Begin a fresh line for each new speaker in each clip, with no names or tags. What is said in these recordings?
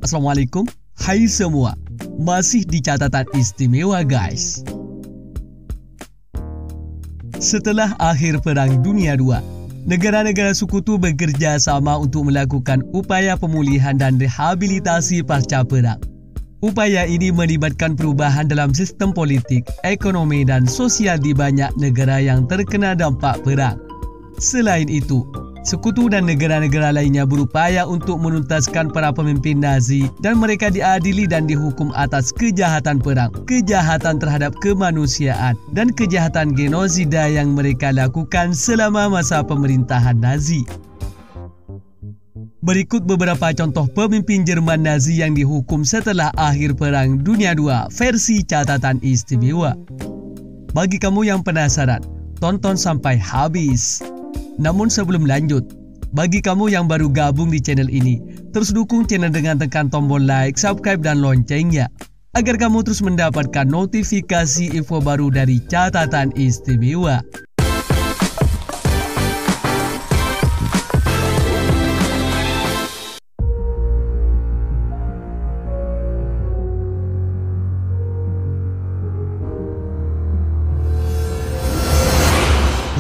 Assalamualaikum, hai semua. Masih di catatan istimewa guys. Setelah akhir Perang Dunia II, negara-negara sekutu bekerja sama untuk melakukan upaya pemulihan dan rehabilitasi pasca perang. Upaya ini melibatkan perubahan dalam sistem politik, ekonomi dan sosial di banyak negara yang terkena dampak perang. Selain itu, sekutu dan negara-negara lainnya berupaya untuk menuntaskan para pemimpin Nazi dan mereka diadili dan dihukum atas kejahatan perang, kejahatan terhadap kemanusiaan, dan kejahatan genosida yang mereka lakukan selama masa pemerintahan Nazi. Berikut beberapa contoh pemimpin Jerman Nazi yang dihukum setelah akhir Perang Dunia II versi catatan istimewa. Bagi kamu yang penasaran, tonton sampai habis. Namun sebelum lanjut, bagi kamu yang baru gabung di channel ini, terus dukung channel dengan tekan tombol like, subscribe, dan loncengnya, agar kamu terus mendapatkan notifikasi info baru dari catatan istimewa.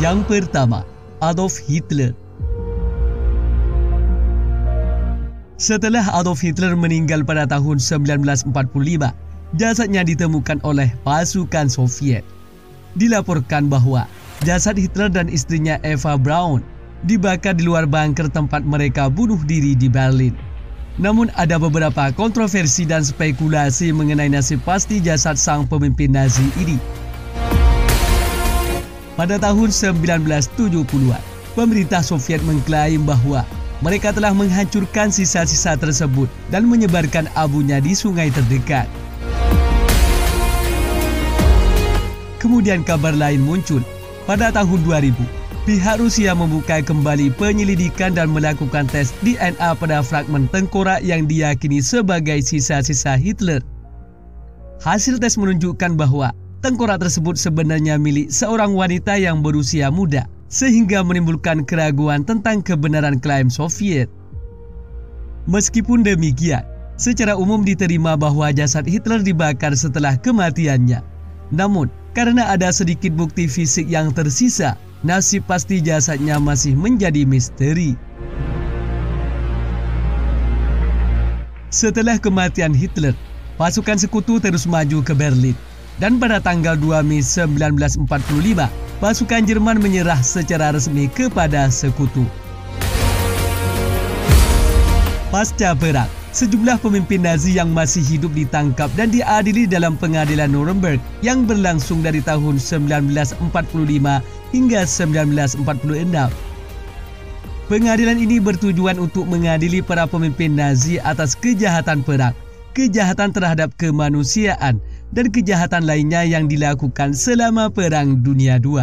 Yang pertama, Adolf Hitler. Setelah Adolf Hitler meninggal pada tahun 1945, jasadnya ditemukan oleh pasukan Soviet. Dilaporkan bahwa jasad Hitler dan istrinya Eva Braun dibakar di luar bunker tempat mereka bunuh diri di Berlin. Namun ada beberapa kontroversi dan spekulasi mengenai nasib pasti jasad sang pemimpin Nazi ini. Pada tahun 1970-an, pemerintah Soviet mengklaim bahwa mereka telah menghancurkan sisa-sisa tersebut dan menyebarkan abunya di sungai terdekat. Kemudian kabar lain muncul. Pada tahun 2000, pihak Rusia membuka kembali penyelidikan dan melakukan tes DNA pada fragmen tengkorak yang diyakini sebagai sisa-sisa Hitler. Hasil tes menunjukkan bahwa tengkorak tersebut sebenarnya milik seorang wanita yang berusia muda, sehingga menimbulkan keraguan tentang kebenaran klaim Soviet. Meskipun demikian, secara umum diterima bahwa jasad Hitler dibakar setelah kematiannya. Namun, karena ada sedikit bukti fisik yang tersisa, nasib pasti jasadnya masih menjadi misteri. Setelah kematian Hitler, pasukan sekutu terus maju ke Berlin. Dan pada tanggal 2 Mei 1945, pasukan Jerman menyerah secara resmi kepada sekutu. Pasca perang, sejumlah pemimpin Nazi yang masih hidup ditangkap dan diadili dalam pengadilan Nuremberg yang berlangsung dari tahun 1945 hingga 1946. Pengadilan ini bertujuan untuk mengadili para pemimpin Nazi atas kejahatan perang, kejahatan terhadap kemanusiaan, dan kejahatan lainnya yang dilakukan selama Perang Dunia II.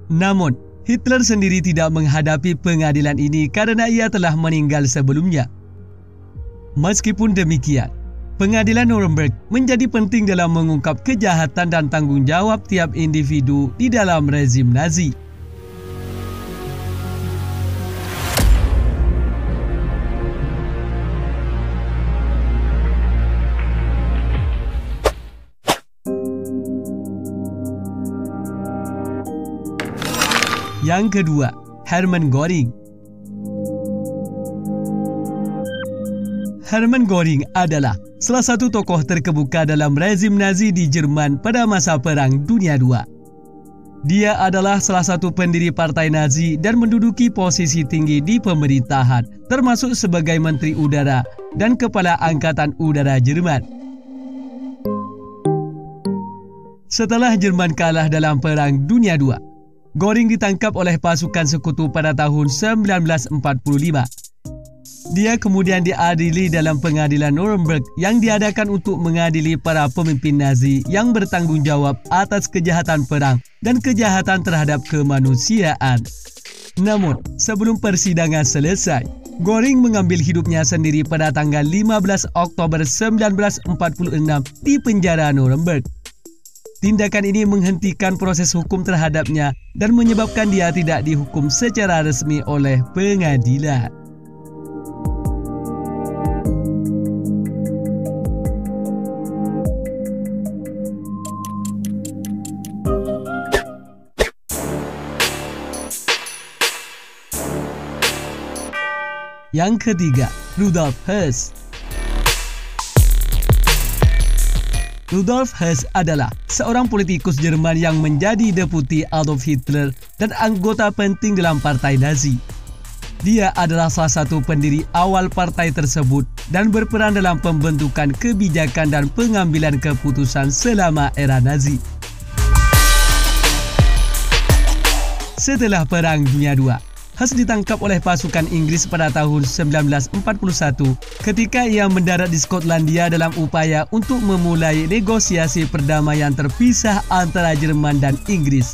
Namun, Hitler sendiri tidak menghadapi pengadilan ini karena ia telah meninggal sebelumnya. Meskipun demikian, pengadilan Nuremberg menjadi penting dalam mengungkap kejahatan dan tanggung jawab tiap individu di dalam rezim Nazi. Yang kedua, Hermann Göring. Hermann Göring adalah salah satu tokoh terkemuka dalam rezim Nazi di Jerman pada masa Perang Dunia II. Dia adalah salah satu pendiri partai Nazi dan menduduki posisi tinggi di pemerintahan, termasuk sebagai Menteri Udara dan Kepala Angkatan Udara Jerman. Setelah Jerman kalah dalam Perang Dunia II, Göring ditangkap oleh pasukan sekutu pada tahun 1945. Dia kemudian diadili dalam pengadilan Nuremberg yang diadakan untuk mengadili para pemimpin Nazi yang bertanggung jawab atas kejahatan perang dan kejahatan terhadap kemanusiaan. Namun, sebelum persidangan selesai, Göring mengambil hidupnya sendiri pada tanggal 15 Oktober 1946 di penjara Nuremberg. Tindakan ini menghentikan proses hukum terhadapnya dan menyebabkan dia tidak dihukum secara resmi oleh pengadilan. Yang ketiga, Rudolf Höss. Rudolf Höss adalah seorang politikus Jerman yang menjadi deputi Adolf Hitler dan anggota penting dalam partai Nazi. Dia adalah salah satu pendiri awal partai tersebut dan berperan dalam pembentukan kebijakan dan pengambilan keputusan selama era Nazi. Setelah Perang Dunia II, Höss ditangkap oleh pasukan Inggris pada tahun 1941 ketika ia mendarat di Skotlandia dalam upaya untuk memulai negosiasi perdamaian terpisah antara Jerman dan Inggris.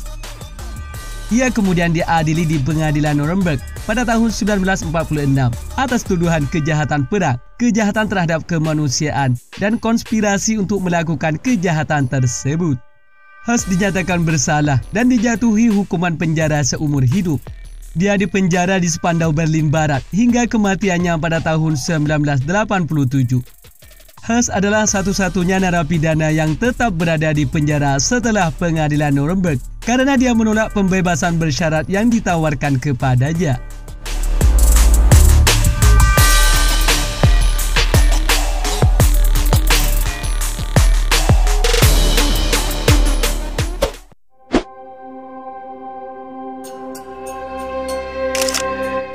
Ia kemudian diadili di pengadilan Nuremberg pada tahun 1946 atas tuduhan kejahatan perang, kejahatan terhadap kemanusiaan, dan konspirasi untuk melakukan kejahatan tersebut. Höss dinyatakan bersalah dan dijatuhi hukuman penjara seumur hidup. Dia dipenjara di Spandau, Berlin Barat hingga kematiannya pada tahun 1987. Höss adalah satu-satunya narapidana yang tetap berada di penjara setelah pengadilan Nuremberg karena dia menolak pembebasan bersyarat yang ditawarkan kepadanya.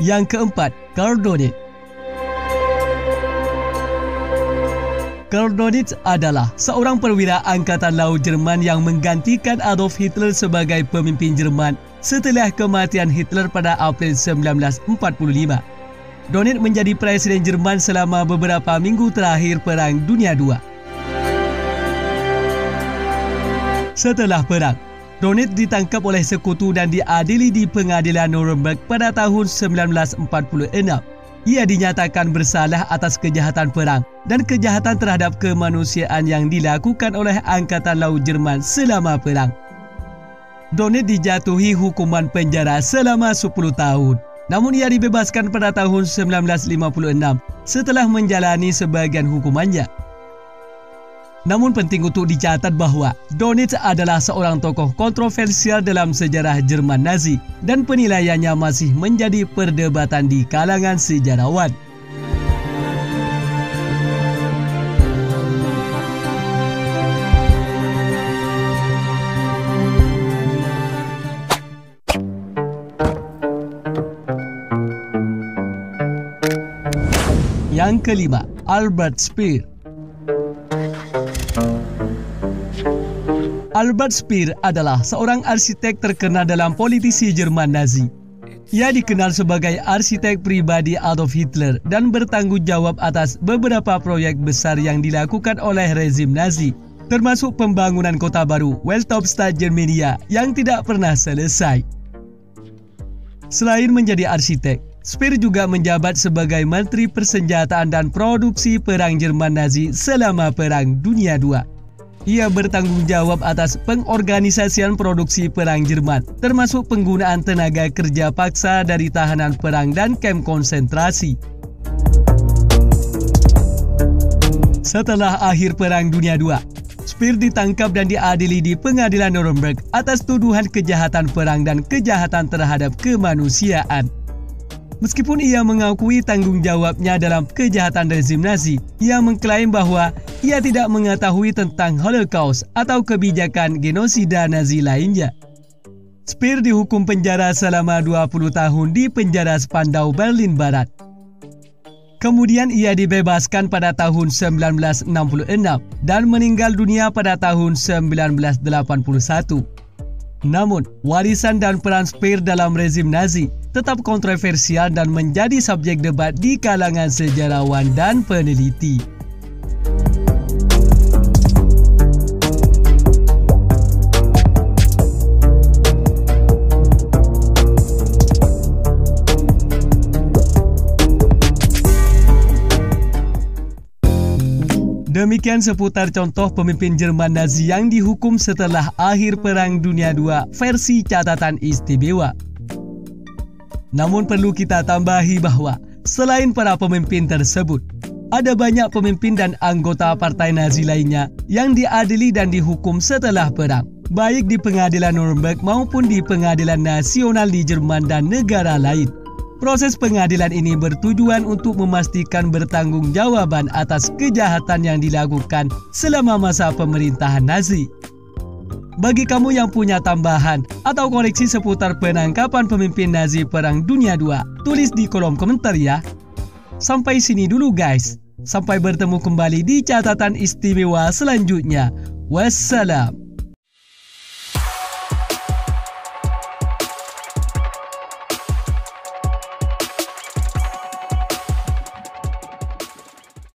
Yang keempat, Karl Donitz. Karl Donitz adalah seorang perwira Angkatan Laut Jerman yang menggantikan Adolf Hitler sebagai pemimpin Jerman setelah kematian Hitler pada April 1945. Donitz menjadi presiden Jerman selama beberapa minggu terakhir Perang Dunia II. Setelah perang, Donitz ditangkap oleh sekutu dan diadili di pengadilan Nuremberg pada tahun 1946. Ia dinyatakan bersalah atas kejahatan perang dan kejahatan terhadap kemanusiaan yang dilakukan oleh Angkatan Laut Jerman selama perang. Donitz dijatuhi hukuman penjara selama 10 tahun. Namun ia dibebaskan pada tahun 1956 setelah menjalani sebagian hukumannya. Namun penting untuk dicatat bahwa Donitz adalah seorang tokoh kontroversial dalam sejarah Jerman Nazi dan penilaiannya masih menjadi perdebatan di kalangan sejarawan. Yang kelima, Albert Speer. Albert Speer adalah seorang arsitek terkenal dalam politisi Jerman Nazi. Ia dikenal sebagai arsitek pribadi Adolf Hitler dan bertanggung jawab atas beberapa proyek besar yang dilakukan oleh rezim Nazi, termasuk pembangunan kota baru Welthauptstadt Germania yang tidak pernah selesai. Selain menjadi arsitek, Speer juga menjabat sebagai Menteri Persenjataan dan Produksi Perang Jerman Nazi selama Perang Dunia II. Ia bertanggung jawab atas pengorganisasian produksi perang Jerman, termasuk penggunaan tenaga kerja paksa dari tahanan perang dan kamp konsentrasi. Setelah akhir Perang Dunia II, Speer ditangkap dan diadili di pengadilan Nuremberg atas tuduhan kejahatan perang dan kejahatan terhadap kemanusiaan. Meskipun ia mengakui tanggung jawabnya dalam kejahatan rezim Nazi, ia mengklaim bahwa ia tidak mengetahui tentang Holocaust atau kebijakan genosida Nazi lainnya. Speer dihukum penjara selama 20 tahun di penjara Spandau, Berlin Barat. Kemudian ia dibebaskan pada tahun 1966 dan meninggal dunia pada tahun 1981. Namun, warisan dan peran Speer dalam rezim Nazi tetap kontroversial dan menjadi subjek debat di kalangan sejarawan dan peneliti. Demikian seputar contoh pemimpin Jerman Nazi yang dihukum setelah akhir Perang Dunia II versi catatan istimewa. Namun perlu kita tambahi bahwa selain para pemimpin tersebut, ada banyak pemimpin dan anggota partai Nazi lainnya yang diadili dan dihukum setelah perang, baik di pengadilan Nuremberg maupun di pengadilan nasional di Jerman dan negara lain. Proses pengadilan ini bertujuan untuk memastikan bertanggung-jawaban atas kejahatan yang dilakukan selama masa pemerintahan Nazi. Bagi kamu yang punya tambahan atau koreksi seputar penangkapan pemimpin Nazi Perang Dunia II, tulis di kolom komentar ya. Sampai sini dulu guys. Sampai bertemu kembali di catatan istimewa selanjutnya. Wassalam.